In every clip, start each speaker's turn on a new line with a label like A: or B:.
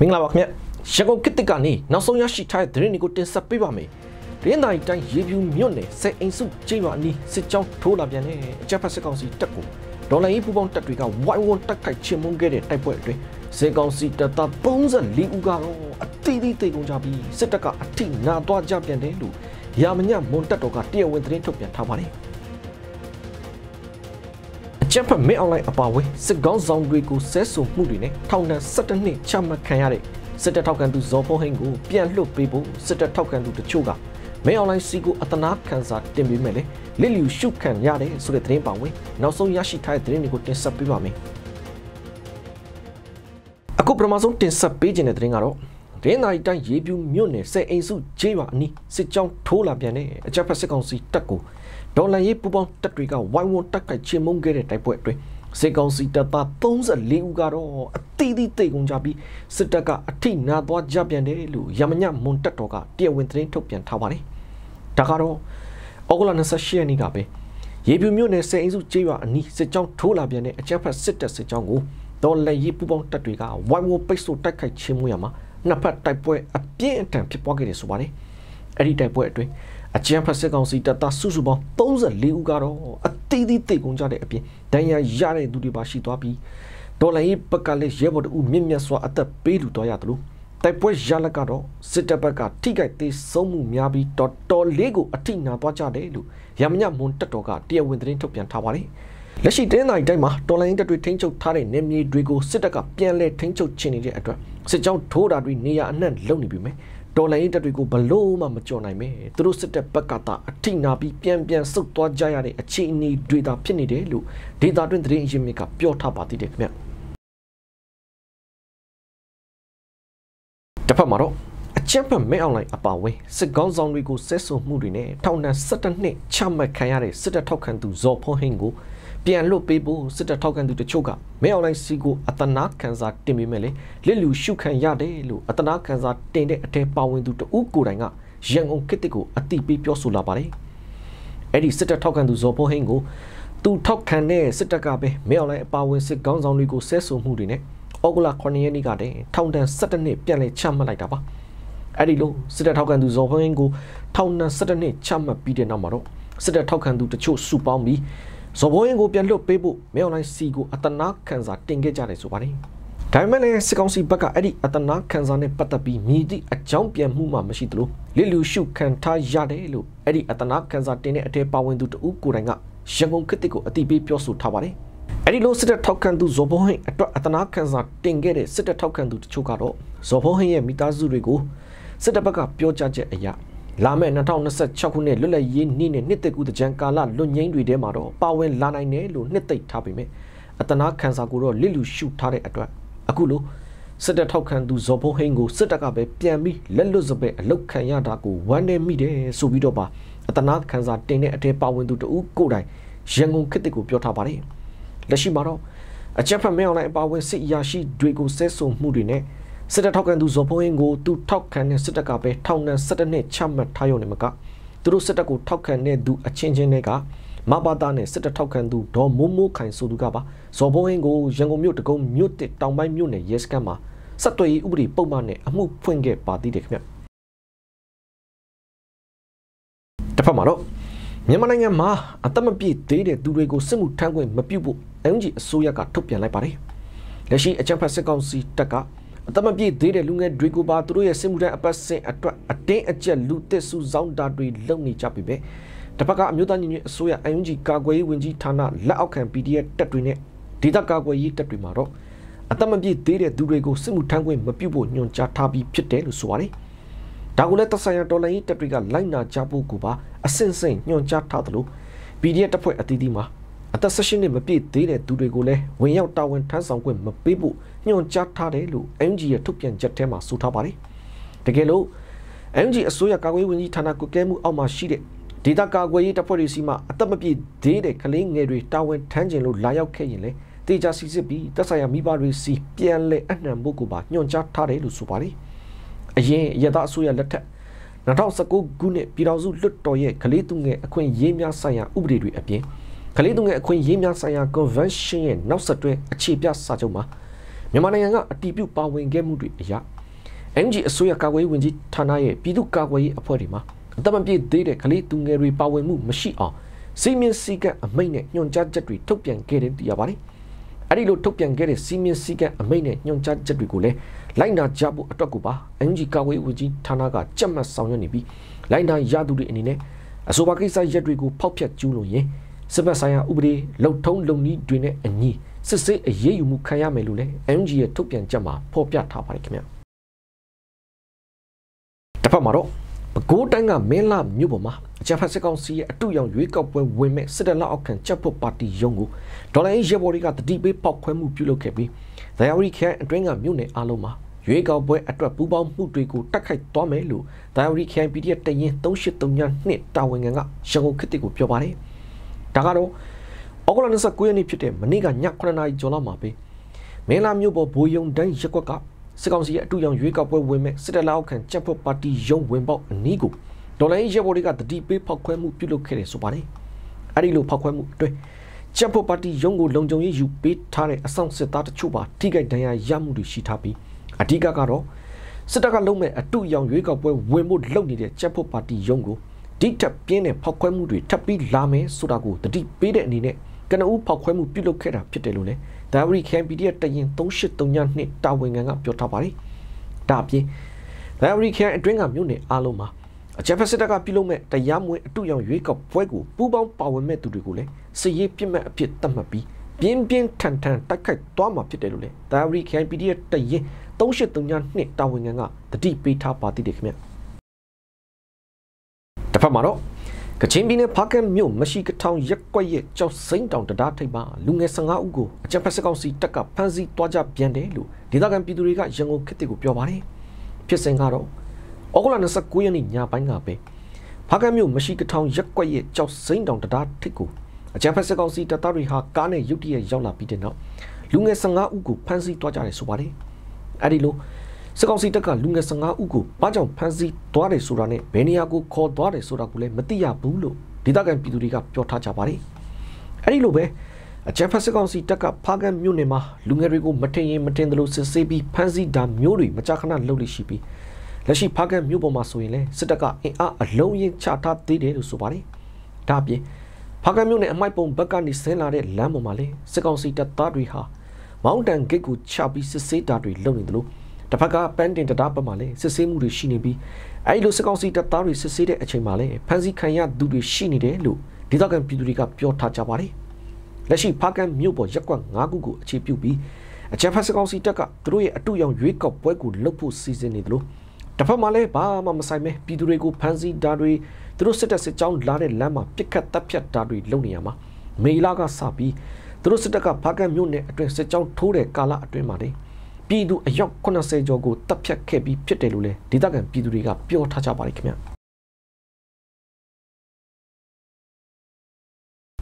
A: င်္ဂလာပါခင်ဗျရန်ကုန်ကစ်တစ်ကနေနောက်ဆုံးရရှိထားတဲ့သတင်းတွေကိုတင်ဆက်ပေးပါမယ်။ရင်းတိုင်းတိုင်းရေပြူမြို့နယ်စက်အိမ်စုကျေးရွာအနီးစစ်ကြောင်းထိုးလာပြန်တဲ့အကြမ်းဖက်စစ်ကောင်စီတပ်ကိုဒေါ်လာရေးပူပေါင်းတပ်တွေကဝိုင်းဝန်းတိုက်ခိုက်ချေမှုန်းခဲ့တဲ့တိုက်ပွဲအတွင်းစစ်ကောင်စီတပ်သား34ဦးကတော့အသီးသီးတိတ်ကုန်ကြပြီးစစ်တပ်ကအထိနာသွားကြပြန်တယ်လို့ရာမညမွန်တပ်တော်ကတရားဝင်သတင်းထုတ်ပြန်ထားပါတယ်။အကြမ်းဖက်မင်းအွန်လိုင်းအပါအဝင်စစ်ကောင်ဆောင်တွေကိုဆဲဆိုမှုတွေနဲ့ထောင်ဒဏ်17နှစ်ချမှတ်ခံရတဲ့စစ်တပ်ထောက်ခံသူဇော်ဖုံးဟင်းကိုပြန်လွှတ်ပေးဖို့စစ်တပ်ထောက်ခံသူတချို့ကမင်းအွန်လိုင်းစီကိုအတနာခံစာတင်ပေးမယ်လေလစ်လျူရှုခံရတယ်ဆိုတဲ့သတင်းပါဝင်နောက်ဆုံးရရှိထားတဲ့သတင်းတွေကိုတင်ဆက်ပေးပါမယ်အခုပထမဆုံးတင်ဆက်ပေးခြင်းတဲ့သတင်းကတော့ရင်းတိုင်းတိုင်းရေပြူမြို့နယ်စက်အိမ်စုကျေးရွာအနီးစစ်ကြောင်းထိုးလာပြန်တဲ့အကြမ်းဖက်စစ်ကောင်စီတပ်ကိုဒေါ်လာရေးပူပေါင်းတပ်တွေကဝိုင်းဝန်းတိုက်ခိုက်ချေမှုန်းခဲ့တဲ့တိုက်ပွဲအတွင်းစစ်ကောင်စီတပ်သား34ဦးကတော့အသီးသီးတိတ်ကုန်ကြပြီးစစ်တပ်ကအထိနာသွားကြပြန်တယ်လို့ရမညမွန်တပ်တော်ကတရားဝင်သတင်းထုတ်ပြန်ထားပါတယ်။ဒါကတော့ဩဂုတ်လ28ရက်နေ့ကပဲရေပြူမြို့နယ်စက်အိမ်စုကျေးရွာအနီးစစ်ကြောင်းထိုးလာပြန်တဲ့အကြမ်းဖက်စစ်တပ်စစ်ကြောင်းကိုဒေါ်လာရေးပူပေါင်းတပ်တွေကဝိုင်းဝန်းပိတ်ဆို့တိုက်ခိုက်ချေမှုရမှာနှစ်ဖက်တိုက်ပွဲအပြင်းအထန်ဖြစ်ပွားခဲ့တယ်ဆိုပါတယ်။အဲ့ဒီတိုက်ပွဲအတွင်းအကြမ်းဖက်စစ်ကောင်စီတပ်သားစုစုပေါင်း34ဦးကတော့အသီးသီးတိတ်ကုန်ကြတဲ့အပြင်ဒဏ်ရာရတဲ့သူတွေပါရှိသွားပြီးဒေါ်လာရေးဘက်ကလည်းရဲဘော်တို့မြင့်မြတ်စွာအသက်ပေးလူသွားရတယ်လို့တိုက်ပွဲရလက်ကတော့စစ်တပ်ဘက်ကထိခိုက်သေးဆုံးမှုများပြီးတော်လေးကိုအထိနာသွားကြတယ်လို့ရမညမွန်တပ်တော်ကတရားဝင်သတင်းထုတ်ပြန်ထားပါတယ်။လက်ရှိတင်းတိုင်းတိုင်းမှာတော်လိုင်းတပ်တွေထိန်းချုပ်ထားတဲ့နေမြေတွေကိုစစ်တပ်ကပြန်လည်ထိန်းချုပ်ချင်နေတဲ့အတွက်စစ်ကြောင်းထိုးတာတွေနေရာအနှံ့လုံနေပြီမယ်ဒေါ်လာရေးတပ်တွေကိုဘလို့မှမကြော်နိုင်ပဲသူတို့စစ်တပ်ဘက်ကသာအထိနာပြီးပြန်ဆုတ်သွားကြရတဲ့အခြေအနေတွေသာဖြစ်နေတယ်လို့ဒေတာတွင်သတင်းအရင်းမြစ်ကပြောထားပါသေးတယ်ခင်ဗျတစ်ဖက်မှာတော့အကြမ်းဖက်မင်းအွန်လိုင်းအပါအဝင်စစ်ကောင်းဆောင်တွေကိုဆဲဆိုမှုတွေနဲ့ထောင်ဒဏ်17နှစ်ချမှတ်ခံရတဲ့စစ်တပ်ထောက်ခံသူဇော်ဖုံးဟင်းကိုပြန်လွတ်ပေးဖို့စစ်တပ်ထောက်ခံသူတချို့ကမင်းအွန်လိုင်းစီကိုအတနာခံစာတင်ပေးမယ်လေလစ်လူရှုခံရတယ်လို့အတနာခံစာတင်တဲ့အထက်ပါဝင်သူတဦးကိုယ်တိုင်ကရန်ကုန်ခေတ်ကိုအတိပေးပြောဆိုလာပါတယ်အဲ့ဒီစစ်တပ်ထောက်ခံသူဇော်ဖုံးဟင်းကိုသူထောက်ခံတဲ့စစ်တပ်ကပဲမင်းအွန်လိုင်းအပါဝင်စစ်ကောင်းဆောင်တွေကိုဆဲဆိုမှုတွေနဲ့ဩဂုတ်လ9ရက်နေ့ကတည်းထောင်ဒဏ်17နှစ်ပြန်လည်ချမှတ်လိုက်တာပါအဲ့ဒီလိုစစ်တပ်ထောက်ခံသူဇော်ဖုံးဟင်းကိုထောင်ဒဏ်17နှစ်ချမှတ်ပြီးတဲ့နောက်မှာတော့စစ်တပ်ထောက်ခံသူတချို့စုပေါင်းပြီးဇော်ဘိုးရင်ကိုပြန်လွတ်ပေးဖို့မင်းအွန်လိုင်းစီကိုအတနာခံစာတင်ခဲ့ကြတယ်ဆိုပါတယ်။ဒါပေမဲ့လည်းစစ်ကောင်စီဘက်ကအဲ့ဒီအတနာခံစာနဲ့ပတ်သက်ပြီးမြည်သည့်အကြောင်းပြန်မှုမှမရှိသလိုလစ်လူရှုခံထားရတယ်လို့အဲ့ဒီအတနာခံစာတင်တဲ့အထက်ပါဝင်သူတဦးကိုယ်တိုင်ကရန်ကုန်ခေတ်ကိုအတိပေးပြောဆိုထားပါတယ်။အဲ့ဒီလိုစစ်တပ်ထောက်ခံသူဇော်ဘိုးဟင်အတွက်အတနာခံစာတင်ခဲ့တဲ့စစ်တပ်ထောက်ခံသူတချို့ကတော့ဇော်ဘိုးဟင်ရဲ့မိသားစုတွေကိုစစ်တပ်ဘက်ကပြောကြားချက်အရလာမယ့်2026ခုနှစ်လွတ်လပ်ရေးနေ့နဲ့နှစ်သက်ကူတကြံကာလလွတ်ငင်းတွေထဲမှာတော့ပါဝင်လာနိုင်တယ်လို့နှစ်သိမ့်ထားပေမဲ့အတနာခံစာကိုတော့လစ်လူရှုထားတဲ့အတွက်အခုလိုစစ်တပ်ထောက်ခံသူဇော်ဖုံးဟင်းကိုစစ်တပ်ကပဲပြန်ပြီးလက်လွတ်စပယ်အလုတ်ခံရတာကိုဝမ်းနည်းမိတယ်ဆိုပြီးတော့ပါအတနာခံစာတင်တဲ့အထက်ပါဝင်သူတဦးကိုယ်တိုင်ရန်ကုန်ခေတ်ကိုပြောထားပါတယ်လက်ရှိမှာတော့အကြမ်းဖက်မင်းအွန်လိုင်းအပါဝင်စစ်အရာရှိတွေကိုဆဲဆိုမှုတွေနဲ့စစ်တပ်ထောက်ခံသူဇော်ဖုံးဟင်းကိုသူထောက်ခံတဲ့စစ်တပ်ကပဲထောင်ဒဏ်17နှစ်ချမှတ်ထားရုံနဲ့မကသူတို့စစ်တပ်ကိုထောက်ခံတဲ့သူအချင်းချင်းတွေကမဘာသာနဲ့စစ်တပ်ထောက်ခံသူဒေါ်မိုးမိုးခိုင်ဆိုသူကပါဇော်ဖုံးဟင်းကိုရန်ကုန်မြို့တကုံမြို့တစ်တောင်ပိုင်းမြို့နယ်ရဲစခန်းမှာစက်သွေးဥပဒေပုံမှန်နဲ့အမှုဖွင့်ခဲ့ပါသေးတယ်ခင်ဗျတစ်ဖက်မှာတော့မြန်မာနိုင်ငံမှာအသက်မပြည့်သေးတဲ့သူတွေကိုစစ်မှုထမ်းခွင့်မပြုဖို့အန်ဂျီအစိုးရကထုတ်ပြန်လိုက်ပါတယ်လက်ရှိအကြမ်းဖက်စစ်ကောင်စီတပ်ကအတမပြည့်သေးတဲ့လူငယ်တွေကိုပါသူတို့ရဲ့စစ်မှုထမ်းအပတ်စဉ်အတွက်အတင်းအကျပ်လူသစ်စုဆောင်းတာတွေလုပ်နေကြပြီပဲတစ်ဖက်ကအမျိုးသားညီညွတ်အစိုးရအန်ဂျီကာကွယ်ရေးဝန်ကြီးဌာနလက်အောက်ခံ PDF တပ်တွေနဲ့ဒေသကာကွယ်ရေးတပ်တွေမှာတော့အတမပြည့်သေးတဲ့သူတွေကိုစစ်မှုထမ်းခွင့်မပြုဖို့ညွှန်ကြားထားပြီးဖြစ်တယ်လို့ဆိုပါတယ်ဒါကိုလည်းသက်ဆိုင်ရာတော်လှန်ရေးတပ်တွေကလိုက်နာကြဖို့ကိုပါအဆင့်ဆင့်ညွှန်ကြားထားသလို PDF တပ်ဖွဲ့အသီးသီးမှာအသက်16နှစ်မပြည့်သေးတဲ့သူတွေကိုလည်းဝင်ရောက်တာဝန်ထမ်းဆောင်ခွင့်မပေးဖို့ညွှန်ကြားထားတယ်လို့ MG ရဲ့ထုတ်ပြန်ချက်ထဲမှာဆိုထားပါတယ်။တကယ်လို့ MG အစိုးရကာကွယ်ရေးဝန်ကြီးဌာနကွပ်ကဲမှုအောက်မှာရှိတဲ့ဒေသကာကွယ်ရေးတပ်ဖွဲ့တွေစီမှာအသက်မပြည့်သေးတဲ့ကလေးငယ်တွေတာဝန်ထမ်းခြင်းလို့လာရောက်ခဲ့ရင်လည်းတေချာစီစစ်ပြီးသက်ဆိုင်ရာမိဘတွေစီပြန်လည်အနှံဖို့ကိုပါညွှန်ကြားထားတယ်လို့ဆိုပါတယ်။အရင်ရသအစိုးရလက်ထက်2019ခုနှစ်ပြည်ထောင်စုလွှတ်တော်ရဲ့ကလေးသူငယ်အခွင့်အရေးများဆိုင်ရာဥပဒေတွေအပြင်ကလေးသူငယ်အခွင့်အရေးများဆိုင်ရာ Convention ရဲ့နောက်ဆက်တွဲအခြေပြစာချုပ်မှာမ မြန်မာနိုင်ငံကအတီးပြုတ်ပါဝင်ခဲ့မှုတွေအရာ NUG အစိုးရကာကွယ်ရေးဝန်ကြီးဌာနရဲ့ပြည်သူ့ကာကွယ်ရေးအဖွဲ့တွေမှာအသက်မပြည့်သေးတဲ့ကလေးသူငယ်တွေပါဝင်မှုမရှိအောင်စီမင်းစည်းကမ်းအမိန့်နဲ့ညွှန်ကြားချက်တွေထုတ်ပြန်ခဲ့တယ်သိရပါတယ်။အဲဒီလိုထုတ်ပြန်ခဲ့တဲ့စီမင်းစည်းကမ်းအမိန့်နဲ့ညွှန်ကြားချက်တွေကိုလည်းလိုက်နာကြဖို့အတွက်ကိုပါ NUG ကာကွယ်ရေးဝန်ကြီးဌာနကကြက်မှတ်ဆောင်ရွက်နေပြီးလိုက်နာရသူတွေအနေနဲ့အဆိုပါကိစ္စရက်တွေကိုဖောက်ဖျက်ကျူးလွန်ရင်စစ်ဘက်ဆိုင်ရာဥပဒေလုံထုံးလုံနည်းတွေနဲ့အညီစစ်ဆေးအရေးယူမှုခံရမယ်လို့လည်း NUG ရဲ့ထုတ်ပြန်ချက်မှာဖော်ပြထားပါတယ်ခင်ဗျာ။တစ်ဖက်မှာတော့ပဲခူးတိုင်းကမင်းလာမြို့ပေါ်မှာအကြမ်းဖက်စစ်ကောင်စီရဲ့အတူရောင်ရွေးကောက်ပွဲဝင်မဲ့စစ်တပ်လက်အောက်ခံချက်ဖို့ပါတီရုံးကိုဒေါ်လာရေးဘော်တွေကတတိပေးပေါက်ခွဲမှုပြုလုပ်ခဲ့ပြီးဒယာဝရီခရိုင်အတွင်းကမြို့နယ်အားလုံးမှာရွေးကောက်ပွဲအတွက်ပူးပေါင်းမှုတွေကိုတိုက်ခိုက်သွားမယ်လို့ဒယာဝရီခရိုင် PDF တရင်3832တာဝန်ခံကရန်ကုန်ခေတ်ကိုပြောပါတယ်။ဒါကတော့ဩဂုတ်လ29ရက်နေ့ဖြစ်တဲ့မနေ့ကည9:00နာရီကျော်လောက်မှာပဲမင်းလာမြို့ပေါ်ဘိုးယုံတန်းရက်ကွက်ကစစ်ကောင်စီရဲ့အတူရောင်ရွေးကောက်ပွဲဝင်မဲ့စစ်တပ်လက်အောက်ခံချက်ဖို့ပါတီရုံးဝင်ပေါက်အနီးကိုဒေါ်လာရေးရဲဘော်တွေကတတိပေးဖောက်ခွဲမှုပြုလုပ်ခဲ့တယ်ဆိုပါတယ်။အဲဒီလိုဖောက်ခွဲမှုအတွင်းချက်ဖို့ပါတီရုံးကိုလုံခြုံရေးယူပေးထားတဲ့အဆောင်စစ်သားတချို့ပါထိခိုက်ဒဏ်ရာရမှုတွေရှိထားပြီးအဓိကကတော့စစ်တပ်ကလုံးမဲ့အတူရောင်ရွေးကောက်ပွဲဝင်ဖို့လုပ်နေတဲ့ချက်ဖို့ပါတီရုံးကိုဒီထက်ပြင်းတဲ့ဖောက်ခွဲမှုတွေထပ်ပြီးလာမယ်ဆိုတာကိုတတိပေးတဲ့အနေနဲ့ကနဦးဖောက်ခွဲမှုပြုလုပ်ခဲ့တာဖြစ်တယ်လို့လည်းဒါဝရီခန် PDF တရင်3832တာဝန်ခံကပြောထားပါတယ်။ဒါအပြင်ဒါဝရီခန်အတွင်းကမြို့နယ်အားလုံးမှာအကြမ်းဖက်စစ်တပ်ကပြုလုပ်မဲ့တရားမဝင်အတူရောင်ရွေးကောက်ပွဲကိုပူးပေါင်းပါဝင်မဲ့သူတွေကိုလည်းစစ်ရေးပြစ်မှတ်အဖြစ်သတ်မှတ်ပြီးပြင်းပြင်းထန်ထန်တိုက်ခိုက်သွားမှာဖြစ်တယ်လို့လည်းဒါဝရီခန် PDF တရင်3832တာဝန်ခံကတတိပေးထားပါသေးတယ်ခင်ဗျ။တစ်ဖက်မှာတော့ကချင်ပြည်နယ်ဖားကန့်မြို့မရှိကထောင်ရက်ကွက်ရဲ့ကြောက်စိမ့်တောင်တရားထိပ်မှာလူငယ်15ဦးကိုအကြမ်းဖက်စစ်ကောင်စီတပ်ကဖမ်းဆီးသွားကြပြန်တယ်လို့ဒေသခံပြည်သူတွေကရန်ကုန်ခေတ်ကိုပြောပါတယ်။ဖြစ်စဉ်ကတော့ဩဂုတ်လ29ရက်နေ့ညပိုင်းကပဲဖားကန့်မြို့မရှိကထောင်ရက်ကွက်ရဲ့ကြောက်စိမ့်တောင်တရားထိပ်ကိုအကြမ်းဖက်စစ်ကောင်စီတပ်သားတွေဟာကားနဲ့ရုတ်တရက်ရောက်လာပြီးတဲ့နောက်လူငယ်15ဦးကိုဖမ်းဆီးသွားကြတယ်ဆိုပါတယ်။အဲဒီလိုစစ်ကောင်စီတပ်ကလူငယ်15ဦးကိုဘာကြောင့်ဖမ်းဆီးသွားတယ်ဆိုတာနဲ့ဘယ်နေရာကိုခေါ်သွားတယ်ဆိုတာကိုလည်းမသိရဘူးလို့ဒေသခံပြည်သူတွေကပြောထားကြပါတယ်။အဲဒီလိုပဲအကြမ်းဖက်စစ်ကောင်စီတပ်ကဖားကန့်မြို့နယ်မှာလူငယ်တွေကိုမထင်ရင်မထင်သလိုစစ်ဆေးပြီးဖမ်းဆီးတာမျိုးတွေမကြာခဏလုပ်လို့ရှိပြီးလက်ရှိဖားကန့်မြို့ပေါ်မှာဆိုရင်လည်းစစ်တပ်ကအင်အားအလုံးရင်ချထားသေးတယ်လို့ဆိုပါတယ်။ဒါအပြင်ဖားကန့်မြို့နယ်အမိုက်ပုံဘက်ကနေဆင်းလာတဲ့လမ်းပေါ်မှာလည်းစစ်ကောင်စီတပ်သားတွေဟာမောင်းတန်ဂိတ်ကိုချပြီးစစ်ဆေးတာတွေလုပ်နေတယ်လို့တစ်ဖက်ကပန်းတင်တရားပတ်မှာလည်းစစ်ဆေးမှုတွေရှိနေပြီးအဲဒီလိုစစ်ကောင်စီတပ်သားတွေစစ်ဆေးတဲ့အချိန်မှာလည်းဖမ်းဆီးခံရသူတွေရှိနေတယ်လို့ဒေသခံပြည်သူတွေကပြောထားကြပါတယ်။လက်ရှိဖားကန့်မြို့ပေါ်ရက်ကွက်9ခုကိုအခြေပြုပြီးအကြမ်းဖက်စစ်ကောင်စီတပ်ကသူတို့ရဲ့အတူရောင်ရွေးကောက်ပွဲကိုလုပ်ဖို့စီစဉ်နေတယ်လို့တစ်ဖက်မှာလည်းဘာမှမဆိုင်ပဲပြည်သူတွေကိုဖမ်းဆီးတာတွေသူတို့စစ်တပ်စစ်ကြောင်းလာတဲ့လမ်းမှာပစ်ခတ်တပ်ဖြတ်တာတွေလုပ်နေရမှာမေလာကစပြီးသူတို့စစ်တပ်ကဖားကန့်မြို့နယ်အတွင်းစစ်ကြောင်းထိုးတဲ့ကာလအတွင်းမှာလည်းပြည်သူအယောက်80ကျော်ကိုတပ်ဖြတ်ခဲ့ပြီးဖြစ်တယ်လို့လည်းဒေသခံပြည်သူတွေကပြောထားကြပါတယ်ခင်ဗျ။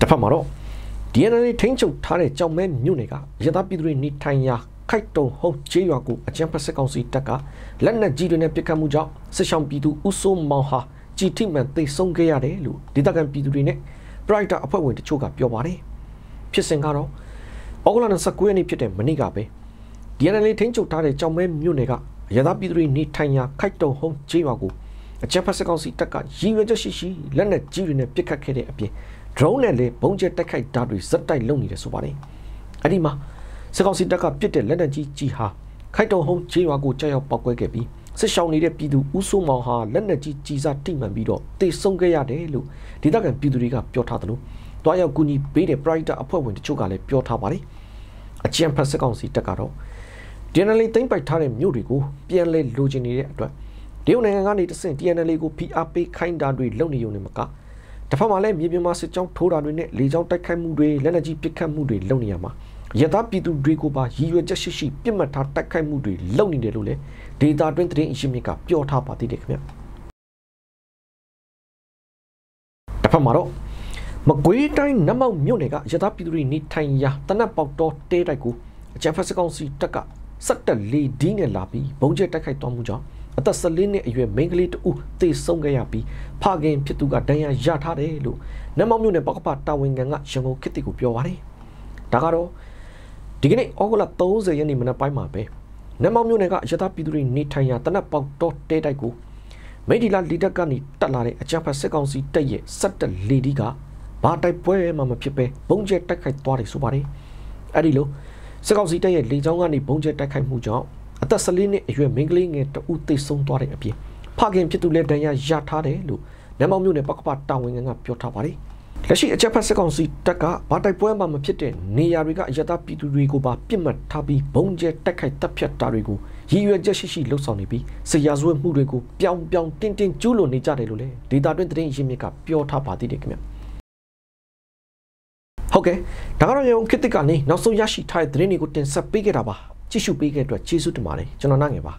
A: တစ်ဖက်မှာတော့ DNA ထိန်းချုပ်ထားတဲ့ကြောင်မဲမြို့နယ်ကရသပြည်သူတွေနေထိုင်ရာခိုက်တုံဟုံးကျေးရွာကိုအကြမ်းဖက်စစ်ကောင်စီတပ်ကလက်နက်ကြီးတွေနဲ့ပစ်ခတ်မှုကြောင့်စစ်ဆောင်ပြည်သူဦးစိုးမောင်ဟာကြီးထိမှန်သိဆုံးခဲ့ရတယ်လို့ဒေသခံပြည်သူတွေနဲ့ပရိုက်တာအဖွဲ့ဝင်တချို့ကပြောပါတယ်။ဖြစ်စဉ်ကတော့ဩဂုတ်လ29ရက်နေ့ဖြစ်တဲ့မနေ့ကပဲDNA ထိန်းချုပ်ထားတဲ့ကြောင်မဲမြို့နယ်ကရသပြည်သူတွေနေထိုင်ရာခိုက်တုံဟုံးကျေးရွာကိုအကြမ်းဖက်စစ်ကောင်စီတပ်ကရည်ရွယ်ချက်ရှိလက်နက်ကြီးတွေနဲ့ပစ်ခတ်ခဲ့တဲ့အပြင် drone နဲ့လည်းဘုံကျဲတိုက်ခိုက်တာတွေဇက်တိုက်လုပ်နေတယ်ဆိုပါတယ်။အဲဒီမှာစစ်ကောင်စီတပ်ကပစ်တဲ့လက်နက်ကြီးဟာခိုက်တုံဟုံးကျေးရွာကိုကြောက်ရောက်ပောက်ကွဲခဲ့ပြီးစစ်ရှောင်နေတဲ့ပြည်သူဦးစိုးမောင်ဟာလက်နက်ကြီးကြီးစားထိမှန်ပြီးတော့တေဆုံးခဲ့ရတယ်လို့ဒေသခံပြည်သူတွေကပြောထားတယ်လို့တွားရောက်ကူညီပေးတဲ့ private အဖွဲ့ဝင်တချို့ကလည်းပြောထားပါတယ်။အကြမ်းဖက်စစ်ကောင်စီတပ်ကတော့TNLA သိမ်းပိုက်ထားတဲ့မြို့တွေကိုပြန်လဲလိုချင်နေတဲ့အတွက်တရုတ်နိုင်ငံကနေတဆင့် TNLA ကို PRP ခိုင်းတာတွေလုပ်နေုံနဲ့မကတစ်ဖက်မှာလည်းမြေပြင်မှာစစ်ကြောင်းထိုးတာတွေနဲ့လေကြောင်းတိုက်ခိုက်မှုတွေလက်နက်ကြီးပစ်ခတ်မှုတွေလုပ်နေရမှာရသပြည်သူတွေကိုပါရည်ရွယ်ချက်ရှိပြစ်မှတ်ထားတိုက်ခိုက်မှုတွေလုပ်နေတယ်လို့လည်းဒေတာတွင်းသတင်းအရင်းမြစ်ကပြောထားပါသေးတယ်ခင်ဗျတစ်ဖက်မှာတော့မကွေးတိုင်းနမောက်မြို့နယ်ကရသပြည်သူတွေနေထိုင်ရာတနက်ပေါက်တော်တဲတိုက်ကိုအကြမ်းဖက်စစ်ကောင်စီတပ်ကစက်တက်လေဒီနဲ့လာပြီးဘုံကျဲတိုက်ခိုက်သွားမှုကြောင့်အသက်14နှစ်အရွယ်မိန်းကလေးတဦးသေဆုံးခဲ့ရပြီးဖခင်ဖြစ်သူကဒဏ်ရာရထားတယ်လို့နမောက်မြို့နယ်ပကပတာဝန်ခံကရန်ကုန်ခေတ်ကိုပြောပါတယ်။ဒါကတော့ ဒီကနေ့ဩဂုတ်လ30ရက်နေ့မနက်ပိုင်းမှာပဲနမောင်မြို့နယ်ကအရသာပြည်သူတွေနေထိုင်ရာတနက်ပေါက်တော်တဲတိုက်ကိုမိဒီလာလီတက်ကနေတက်လာတဲ့အကြမ်းဖက်စစ်ကောင်စီတပ်ရဲ့17လေဒီကဘာတိုက်ပွဲမှမဖြစ်ပဲဘုံကျဲတိုက်ခိုက်သွားတယ်ဆိုပါတယ်အဲ့ဒီလိုစစ်ကောင်စီတပ်ရဲ့လေကြောင်းကနေဘုံကျဲတိုက်ခိုက်မှုကြောင့်အသက်14နှစ်အရွယ်မိန်းကလေးငယ်တဦးသေဆုံးသွားတဲ့အပြင်ဖခင်ဖြစ်သူလည်းဒဏ်ရာရထားတယ်လို့နမောင်မြို့နယ်ပကပတာဝန်ခံကပြောထားပါတယ်လက်ရှိအကြမ်းဖက်စစ်ကောင်စီတပ်ကဘာတိုက်ပွဲမှမဖြစ်တဲ့နေရာတွေကအရသာပြည်သူတွေကိုပါပြစ်မှတ်ထားပြီးဘုံကျဲတိုက်ခိုက်တပ်ဖြတ်တာတွေကိုရည်ရွယ်ချက်ရှိလှုပ်ဆောင်နေပြီးစစ်ရာဇဝတ်မှုတွေကိုပြောင်းတင်းကျူးလွန်နေကြတယ်လို့လည်းဒေတာတွင်းသတင်းရင်းမြစ်ကပြောထားပါသေးတယ်ခင်ဗျဟုတ်ကဲ့ဒါကတော့ရုံခေတ်ကနေနောက်ဆုံးရရှိထားတဲ့သတင်းတွေကိုတင်ဆက်ပေးခဲ့တာပါကြည့်ရှုပေးခဲ့တဲ့အတွက်ကျေးဇူးတင်ပါတယ်ကျွန်တော်နားငယ်ပါ